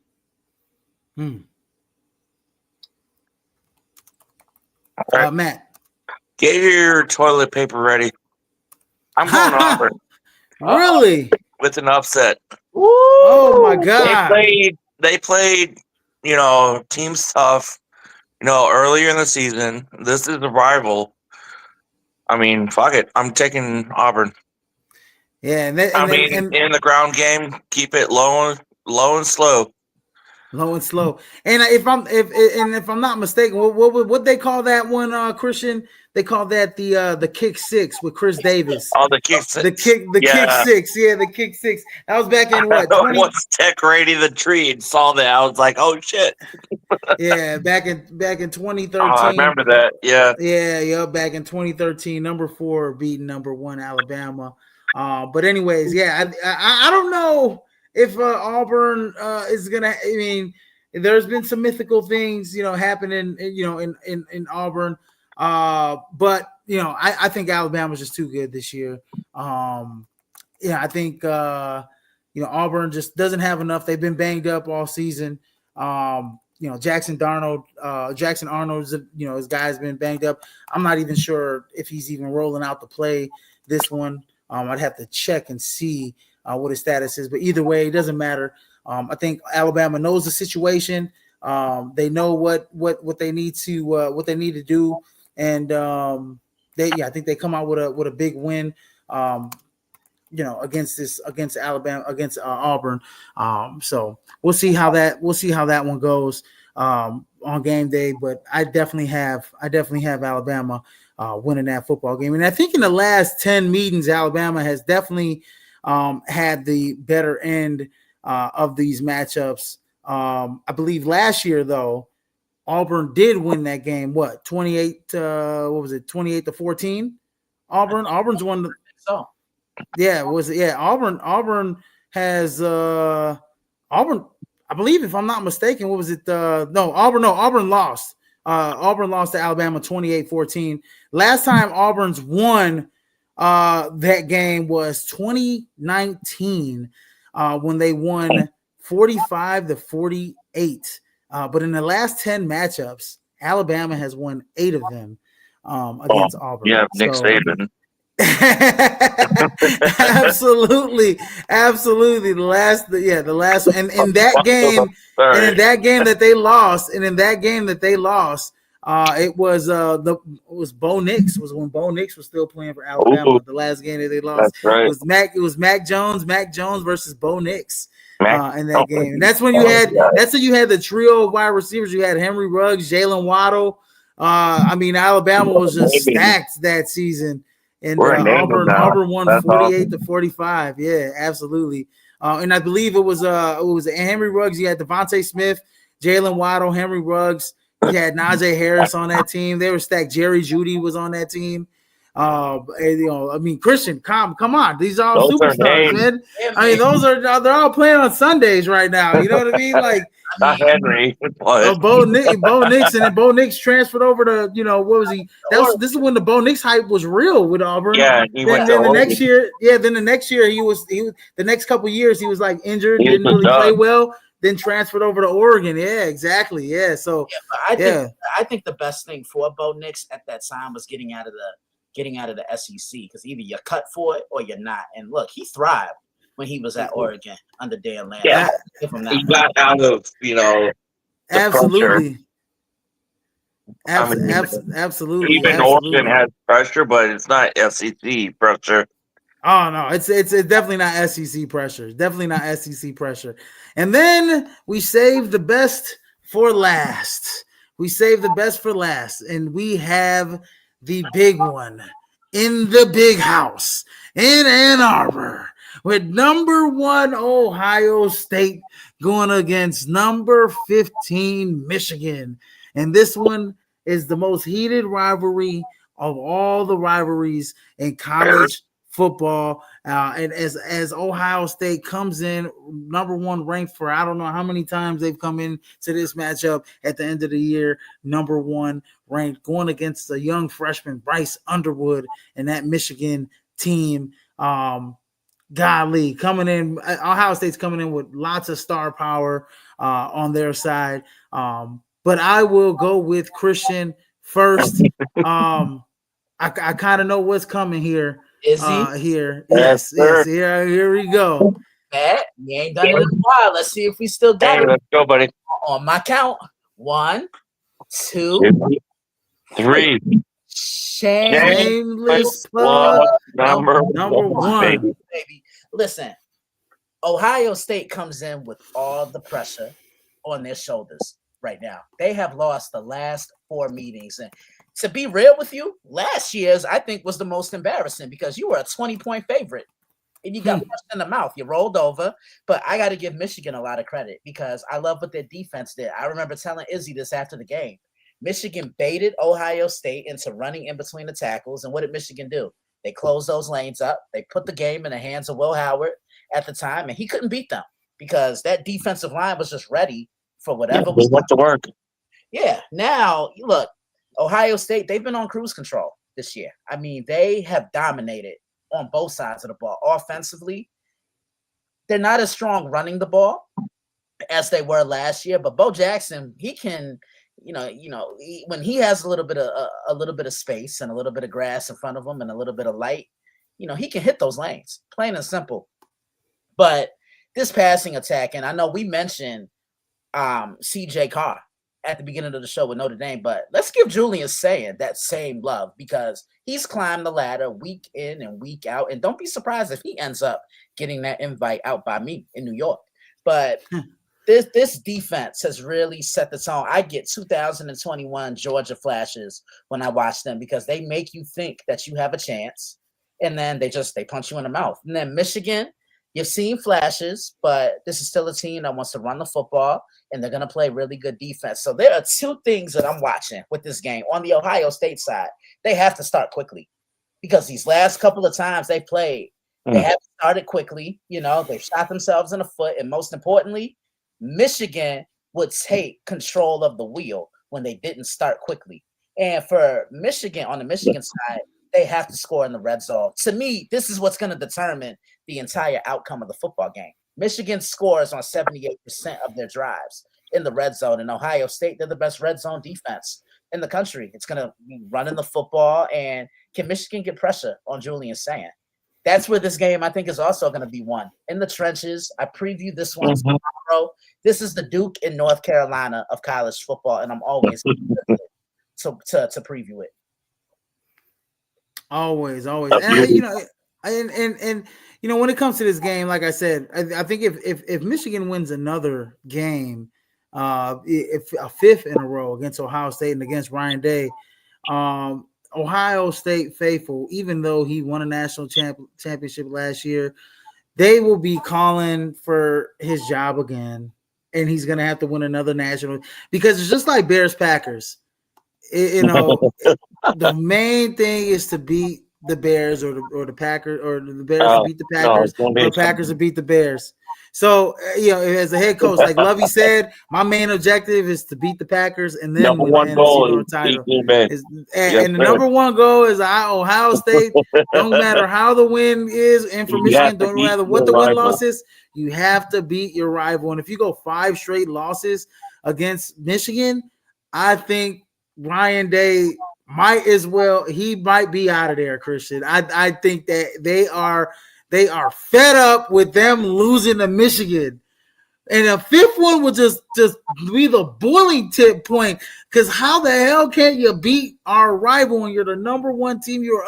Matt. Get your toilet paper ready. I'm going Auburn. Really? With an upset. Woo! Oh, my God. They played, team stuff, earlier in the season. This is a rival. I mean, fuck it. I'm taking Auburn. Yeah, in the ground game, keep it low and slow. Low and slow. And if I'm not mistaken, what they call that one, Christian? They call that the kick six with Chris Davis. Oh, the kick six. Kick six. Yeah, the kick six. That was back in what? I was decorating the tree and saw that. I was like, oh shit. Yeah, back in 2013. Oh, I remember that. Yeah. Yeah. Back in 2013, number 4 beating number 1 Alabama. But anyways, yeah, I don't know if Auburn is gonna. I mean, there's been some mythical things, happening, in Auburn. But I think Alabama's just too good this year. I think Auburn just doesn't have enough. They've been banged up all season. Jackson Arnold's his guy's been banged up. I'm not even sure if he's even rolling out to play this one. I'd have to check and see what his status is. But either way, it doesn't matter. I think Alabama knows the situation. They know what they need to do, and I think they come out with a big win. Against Alabama, against Auburn. So we'll see how that one goes on game day. But I definitely have Alabama winning that football game. And I think in the last 10 meetings, Alabama has definitely had the better end of these matchups. I believe last year though, Auburn did win that game. What, 28? What was it? 28-14. Auburn's won. So. Yeah, Auburn has Auburn, I believe, if I'm not mistaken, what was it? Auburn lost. Auburn lost to Alabama 28-14. Last time Auburn's won that game was 2019 when they won 45-48. But in the last 10 matchups, Alabama has won 8 of them against Auburn. Yeah, Nick Saban. absolutely the last and in that game that they lost it was Bo Nix was when Bo Nix was still playing for Alabama. The last game that they lost, that's right. It was Mac Jones versus Bo Nix in that game. And that's when you had the trio of wide receivers. You had Henry Ruggs, Jalen Waddle. Alabama was just stacked that season. And Auburn won 48-45. Yeah, absolutely. And I believe it was Henry Ruggs. You had Devontae Smith, Jalen Waddle, Henry Ruggs. You had Najee Harris on that team. They were stacked. Jerry Jeudy was on that team. Christian, come on. These are all superstars, man. They're all playing on Sundays right now. You know what I mean? Like not Henry. Bo Nix, and then Bo Nix transferred over to what was he? This is when the Bo Nix hype was real with Auburn. Yeah, then the next year he was the next couple years he was like injured, didn't really play well. Then transferred over to Oregon. Yeah, exactly. Yeah, so I think the best thing for Bo Nix at that time was getting out of the SEC, because either you're cut for it or you're not. And look, he thrived when he was at Oregon under Dan Lanning. Yeah, he got out of absolutely. Absolutely. Even Oregon has pressure, but it's not SEC pressure. Oh no, it's definitely not SEC pressure. It's definitely not SEC pressure. And then we saved the best for last. And we have the big one in the big house in Ann Arbor with number 1 Ohio State going against number 15 Michigan. And this one is the most heated rivalry of all the rivalries in college football. And as Ohio State comes in number 1 ranked for I don't know how many times they've come in to this matchup at the end of the year, number 1 ranked, going against the young freshman Bryce Underwood and that Michigan team. Golly, coming in, Ohio State's coming in with lots of star power on their side. But I will go with Christian first. I kind of know what's coming here. Is he? Here. Yes. Here we go. Matt, we ain't done it in a while. Let's see if we still got it. Let's go, buddy. On my count. 1, 2, 3. Shameless plug. Number 1. Baby. Listen, Ohio State comes in with all the pressure on their shoulders right now. They have lost the last 4 meetings. And to be real with you, last year's, I think, was the most embarrassing because you were a 20-point favorite and you got punched in the mouth. You rolled over. But I got to give Michigan a lot of credit because I love what their defense did. I remember telling Izzy this after the game. Michigan baited Ohio State into running in between the tackles. And what did Michigan do? They closed those lanes up. They put the game in the hands of Will Howard at the time, and he couldn't beat them because that defensive line was just ready for whatever was to work. Yeah. Now, look, Ohio State, they've been on cruise control this year. I mean, they have dominated on both sides of the ball. Offensively, they're not as strong running the ball as they were last year. But Bo Jackson, he can, when he has a little bit of space and a little bit of grass in front of him and a little bit of light, he can hit those lanes, plain and simple. But this passing attack, and I know we mentioned CJ Carr at the beginning of the show with Notre Dame, but let's give Julian Sayin that same love, because he's climbed the ladder week in and week out. And don't be surprised if he ends up getting that invite out by me in New York. But this defense has really set the tone. I get 2021 Georgia flashes when I watch them, because they make you think that you have a chance, and then they punch you in the mouth. And then Michigan, you've seen flashes, but this is still a team that wants to run the football, and they're going to play really good defense. So there are two things that I'm watching with this game. On the Ohio State side, they have to start quickly, because these last couple of times they played, they have started quickly. They've shot themselves in the foot. And most importantly, Michigan would take control of the wheel when they didn't start quickly. And for Michigan, on the Michigan side, they have to score in the red zone. To me, this is what's going to determine the entire outcome of the football game. Michigan scores on 78% of their drives in the red zone. In Ohio State, they're the best red zone defense in the country. It's going to be running the football. And can Michigan get pressure on Julian Sayin? That's where this game, I think, is also going to be won. In the trenches. I previewed this one tomorrow. This is the Duke in North Carolina of college football, and I'm always to preview it. Always. And when it comes to this game, like I said, I think if Michigan wins another game, if a fifth in a row against Ohio State and against Ryan Day, Ohio State faithful, even though he won a national championship last year, they will be calling for his job again, and he's going to have to win another national, because it's just like Bears-Packers. The main thing is to beat the Bears or the Packers, or the Bears to beat the Packers, or the Packers to beat the Bears. So, as a head coach, like Lovey said, my main objective is to beat the Packers and then win the NFC North title. And the number one goal is Ohio State. Don't matter how the win is, and for Michigan, don't matter what the win-loss is, you have to beat your rival. And if you go 5 straight losses against Michigan, I think Ryan Day might be out of there, Christian. I think that they are fed up with them losing to Michigan. And a fifth one would just be the boiling tip point, because how the hell can't you beat our rival when you're the number one team? You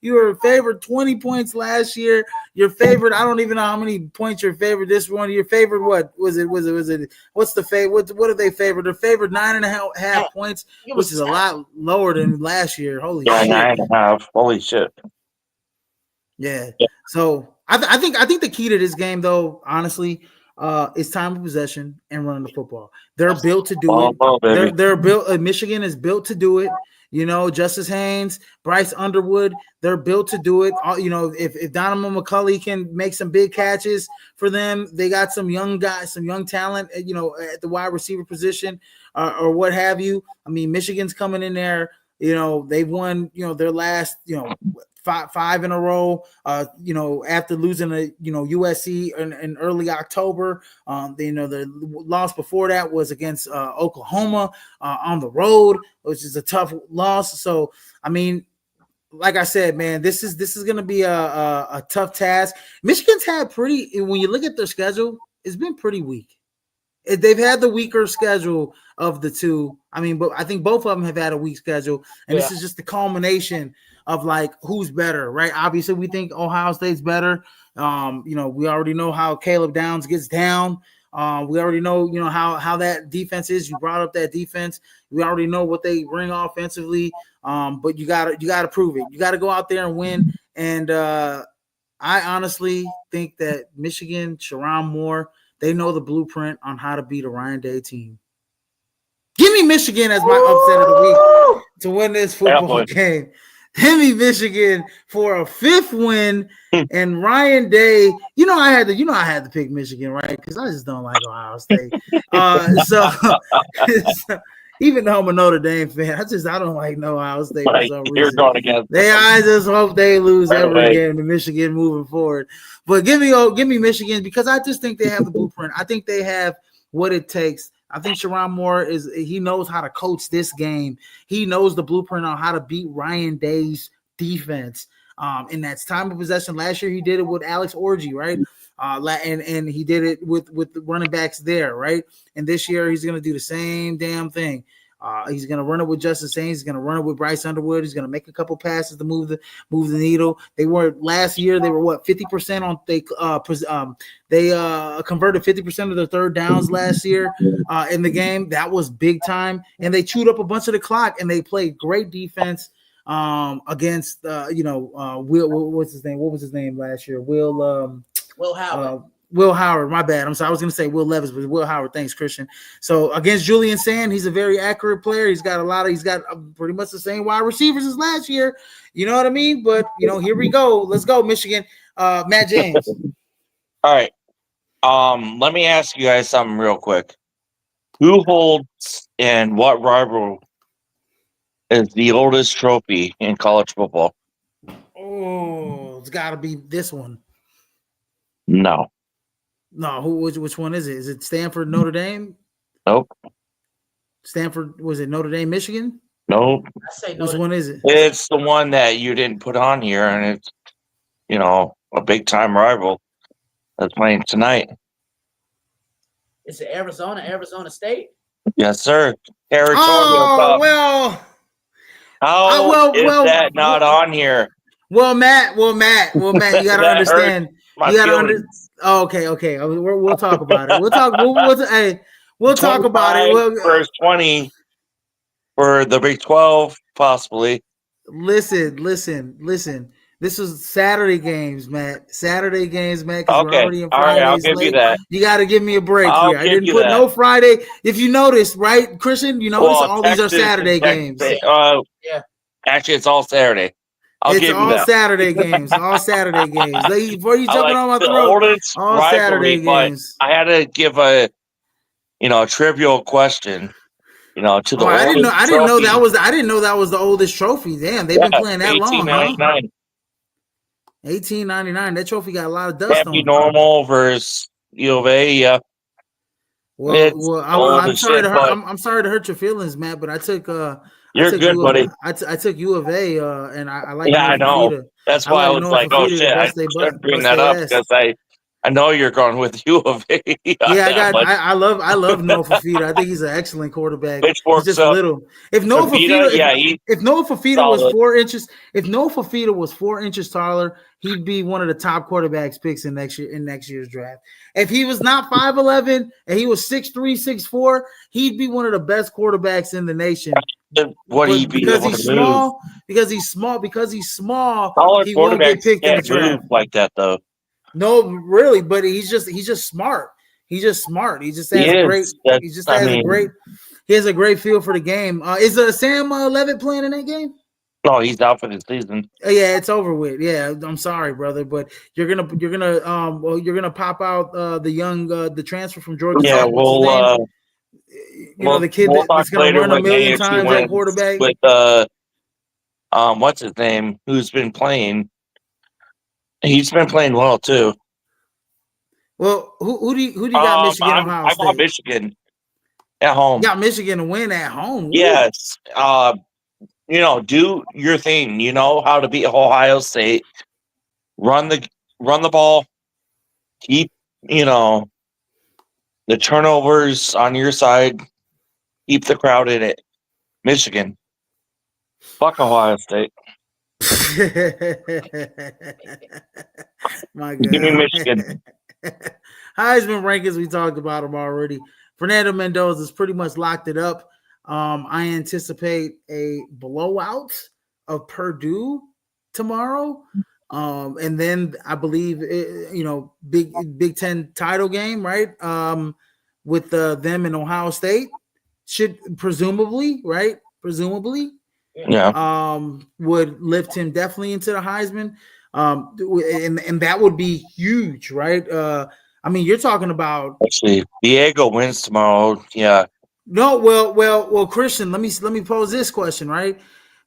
were favored 20 points last year. You're favored, I don't even know how many points you're favored this one. You're favored, what was it? What's the favorite? What are they favored? They're favored 9.5 points, which is a lot lower than last year. Holy shit. 9.5. Holy shit. Yeah. So I think the key to this game, though, honestly, is time of possession and running the football. They're built to do it. They're built. Michigan is built to do it. Justice Haynes, Bryce Underwood, they're built to do it. If Donovan McCulley can make some big catches for them, they got some young guys, some young talent, at the wide receiver position, or what have you. I mean, Michigan's coming in there. They've won, their last, five in a row, after losing to, USC in early October. The loss before that was against Oklahoma on the road, which is a tough loss. So, I mean, like I said, man, this is going to be a tough task. Michigan's had when you look at their schedule, it's been pretty weak. They've had the weaker schedule of the two. I mean, but I think both of them have had a weak schedule, and this is just the culmination of like who's better, right? Obviously, we think Ohio State's better. We already know how Caleb Downs gets down. We already know, how that defense is. You brought up that defense. We already know what they bring offensively. But you gotta prove it. You got to go out there and win. And I honestly think that Michigan, Sharon Moore, they know the blueprint on how to beat a Ryan Day team. Give me Michigan as my upset of the week to win this football game. Give me Michigan for a fifth win, and Ryan Day. I had to pick Michigan, right? Because I just don't like Ohio State. So Even though I'm a Notre Dame fan, I don't like Ohio State for Like some you're reason. going against. I just hope they lose By the every way. game to Michigan moving forward. But give me Michigan because I just think they have the blueprint. I think they have what it takes. I think Sharon Moore he knows how to coach this game. He knows the blueprint on how to beat Ryan Day's defense. And that's time of possession. Last year he did it with Alex Orji, right? And he did it with the running backs there, right? And this year he's going to do the same damn thing. He's going to run it with Justin Saints. He's going to run it with Bryce Underwood. He's going to make a couple passes to move the needle. They were last year. They were what 50% on they converted 50% of their third downs last year in the game. That was big time, and they chewed up a bunch of the clock. And they played great defense against Will. What's his name? What was his name last year? Will Howard. Will Howard, my bad. I'm sorry. I was going to say Will Levis, but Will Howard. Thanks, Christian. So against Julian Sand, he's a very accurate player. He's got pretty much the same wide receivers as last year. You know what I mean? But, here we go. Let's go, Michigan. Matt James. All right. Let me ask you guys something real quick. Who holds and what rival is the oldest trophy in college football? Oh, it's got to be this one. No. No, which one is it? Is it Stanford, Notre Dame? Nope. Stanford, was it Notre Dame, Michigan? Nope. Which one is it? It's the one that you didn't put on here, and it's, a big-time rival that's playing tonight. Is it Arizona State? Yes, sir. Territorial Cup. Well. How is that not on here? Well, Matt, you got to understand. You got to understand. Okay. We'll talk about it. We'll talk. We'll talk about it. First 20 for the Big 12, possibly. Listen. This is Saturday games, Matt. Because we're already in Fridays. All right, I'll give you that. You got to give me a break here. I didn't put no Friday. If you noticed, right, Christian? You notice all these are Saturday games. Yeah. Actually, it's all Saturday. It's all Saturday games. All Saturday games. Before you jumping on my throat, all Saturday games. I had to give a trivial question. To the I didn't know that was the oldest trophy. Damn, they've been playing that long, huh? 1899. That trophy got a lot of dust on it. Normal versus U of A. Yeah. Well, I'm sorry to hurt your feelings, Matt, but I took You're good, buddy. I took U of A, and I like. Yeah, I know. That's why I was like, oh shit, I should bring that up because I know you're going with U of A. I love Noah Fafita. I think he's an excellent quarterback. He's just little. If Noah Fafita was 4 inches, if Noah Fafita was 4 inches taller, he'd be one of the top quarterbacks picks in next year's draft. If he was not 5'11" and he was 6'3", 6'4", he'd be one of the best quarterbacks in the nation. Because he's small, he won't get picked in the draft like that though. No, really, but he's just smart. He just has a great feel for the game. Is Sam Levitt playing in that game? No, he's out for the season. Yeah, it's over with. Yeah, I'm sorry, brother, but you're gonna pop out the transfer from Georgia. Yeah, the kid that's gonna run a million times at quarterback. With what's his name? Who's been playing? He's been playing well too. Well, who do you got? Michigan, Ohio State. I got Michigan at home. You got Michigan to win at home. Yes. Do your thing. You know how to beat Ohio State. Run the ball. Keep the turnovers on your side. Keep the crowd in it. Michigan. Fuck Ohio State. My God. Give me Michigan. Heisman rankings, we talked about them already. Fernando Mendoza has pretty much locked it up. I anticipate a blowout of Purdue tomorrow. And then I believe, Big Ten title game, right? With them in Ohio State should presumably, right? Yeah. Would lift him definitely into the Heisman. And that would be huge, right? You're talking about actually Diego wins tomorrow. Yeah. No, well, Christian, let me pose this question, right?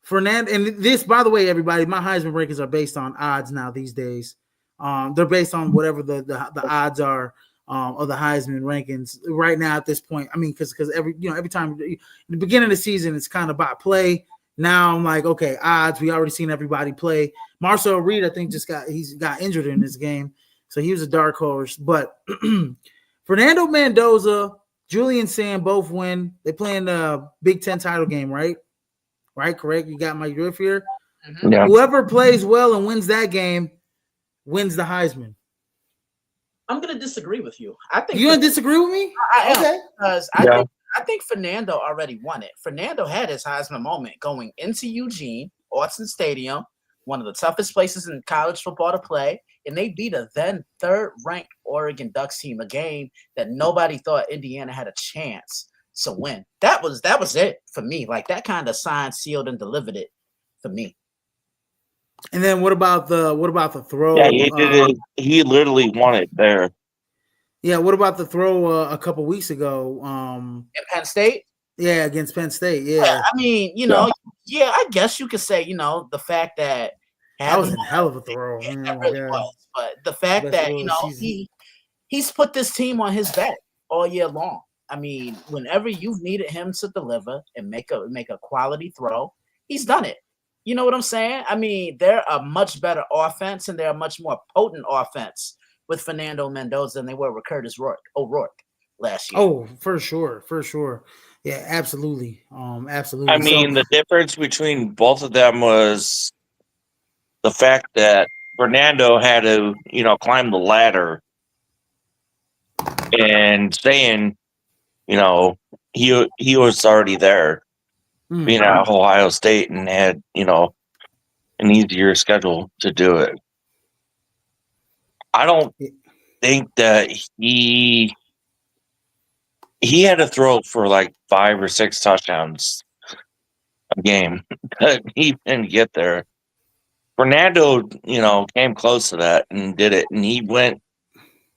Fernando, and this, by the way, everybody, my Heisman rankings are based on odds now these days. They're based on whatever the odds are of the Heisman rankings right now at this point. I mean, because every time in the beginning of the season, it's kind of by play. Now I'm like, okay, odds. We already seen everybody play. Marcel Reed, I think, he's got injured in this game, so he was a dark horse. But Fernando Mendoza, Julian Sand both win. They play in the Big Ten title game, right? Right, correct. You got my drift here. Mm-hmm. Yeah. Whoever plays well and wins that game wins the Heisman. I'm gonna disagree with you. I think You gonna disagree with me? I am, Okay. because I think Fernando already won it. Fernando had his Heisman moment going into Eugene, Autzen Stadium, one of the toughest places in college football to play, and they beat a then third-ranked Oregon Ducks team, a game that nobody thought Indiana had a chance to win. That was it for me. Like, that kind of signed, sealed, and delivered it for me. And then what about the throw? Yeah, he did it. He literally won it there. Yeah, what about the throw a couple weeks ago? In Penn State? Yeah, against Penn State. Yeah, I mean, I guess you could say, the fact that that was a hell of a throw. it Man, really was. But the fact Best that, throw of the season. he's put this team on his back all year long. I mean, whenever you've needed him to deliver and make a quality throw, he's done it. You know what I'm saying? I mean, they're a much better offense, and they're a much more potent offense with Fernando Mendoza than they were with Curtis O'Rourke last year. Oh, for sure. Yeah, absolutely. Absolutely. I mean, the difference between both of them was the fact that Fernando had to, climb the ladder, and saying, he was already there, being at Ohio State, and had, an easier schedule to do it. I don't think that he had to throw for like 5 or 6 touchdowns a game, but he didn't get there. Fernando, came close to that and did it, and he went,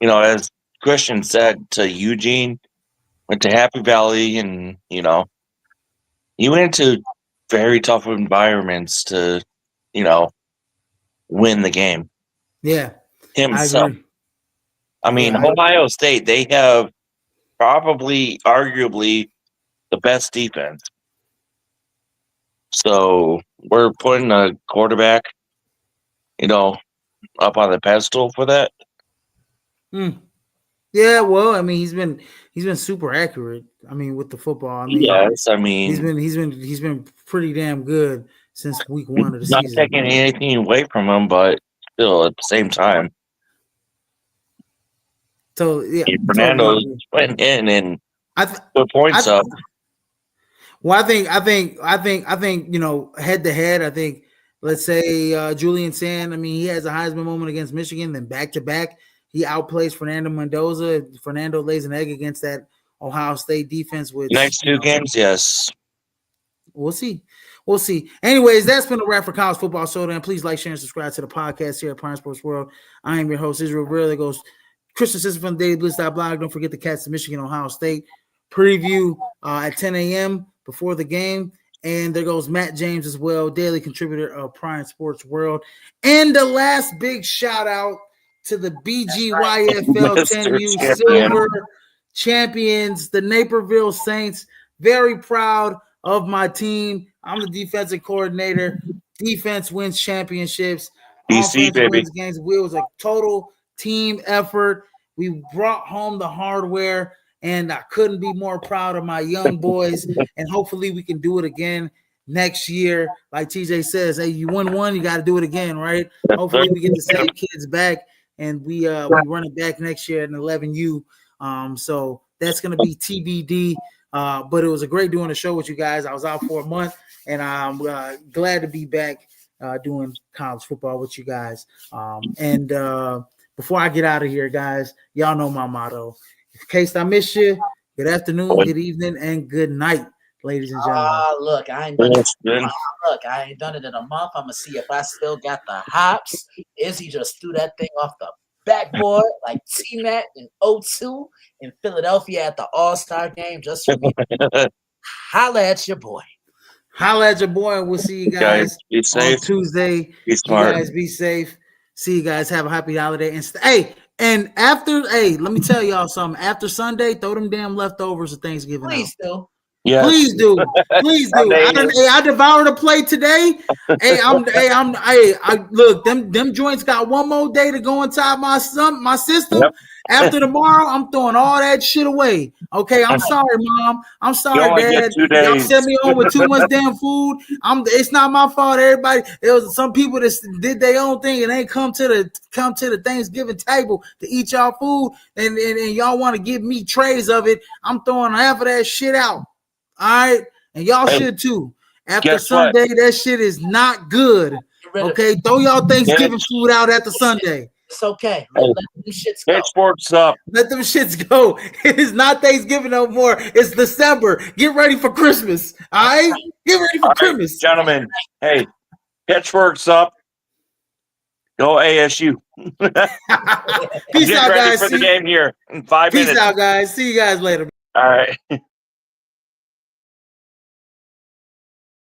as Christian said, to Eugene, went to Happy Valley, and he went to very tough environments to, win the game. Yeah, Himself. I agree. I mean, Yeah, Ohio State, they have probably, arguably, the best defense. So we're putting a quarterback, up on the pedestal for that. Yeah, well, I mean, he's been super accurate. I mean, with the football. I mean, Yes, I mean, he's been pretty damn good since week 1 of the not season. taking anything away from him, but still at the same time, So yeah, Fernando totally. went in and I put points up. Well, I think head to head. I think let's say Julian Sand. I mean, he has a Heisman moment against Michigan. Then back to back, he outplays Fernando Mendoza. Fernando lays an egg against that Ohio State defense. Which Next 2 games, yes. We'll see. Anyways, that's been a wrap for College Football Showdown. Please like, share, and subscribe to the podcast here at Prime Sports World. I am your host, Israel Rivera. There goes Christian Sister from DailyBlitz.blog. Don't forget to catch the Michigan Ohio State preview at 10 a.m. before the game. And there goes Matt James as well, daily contributor of Prime Sports World. And the last big shout out to the BGYFL 10U Silver champions, the Naperville Saints. Very proud of my team. I'm the defensive coordinator. Defense wins championships. DC, Offense baby. wins games. It was a total team effort. We brought home the hardware, and I couldn't be more proud of my young boys. And hopefully we can do it again next year. Like TJ says, hey, you won one, you got to do it again, right? Hopefully we get the same kids back, and we run it back next year at an 11U. So that's going to be TBD. But it was a great doing the show with you guys. I was out for a month, and I'm glad to be back doing college football with you guys. And before I get out of here, guys, y'all know my motto. In case I missed you, good afternoon, good evening, and good night, ladies and gentlemen. Look, I ain't done it. I ain't done it in a month. I'm gonna see if I still got the hops. Izzy just threw that thing off the backboard like T-Mac in 02 in Philadelphia at the All-Star game just for me. Holla at your boy. Holla at your boy. We'll see you guys Be on safe. Tuesday. Be smart. You guys be safe. See you guys. Have a happy holiday. And let me tell y'all something. After Sunday, throw them damn leftovers of Thanksgiving. Please do. Yes. Please do. Please do. I devoured a plate today. Look, them joints got one more day to go inside my system. Yep. After tomorrow, I'm throwing all that shit away. Okay, I'm sorry, Mom. I'm sorry, Dad. 2 days. Y'all sent me home with too much damn food. It's not my fault. Everybody, there was some people that did their own thing and ain't come to the Thanksgiving table to eat y'all food, and y'all want to give me trays of it. I'm throwing half of that shit out. All right, and y'all should too. After Sunday, that shit is not good. Okay, throw y'all Thanksgiving food out after Sunday. It's okay. Let them shits go. Pitchforks up. Let them shits go. It is not Thanksgiving no more. It's December. Get ready for Christmas. All right? Get ready for Christmas. Gentlemen, hey, pitchforks up. Go ASU. Peace out, guys. For the game here in 5 minutes. Peace out, guys. See you guys later. All right.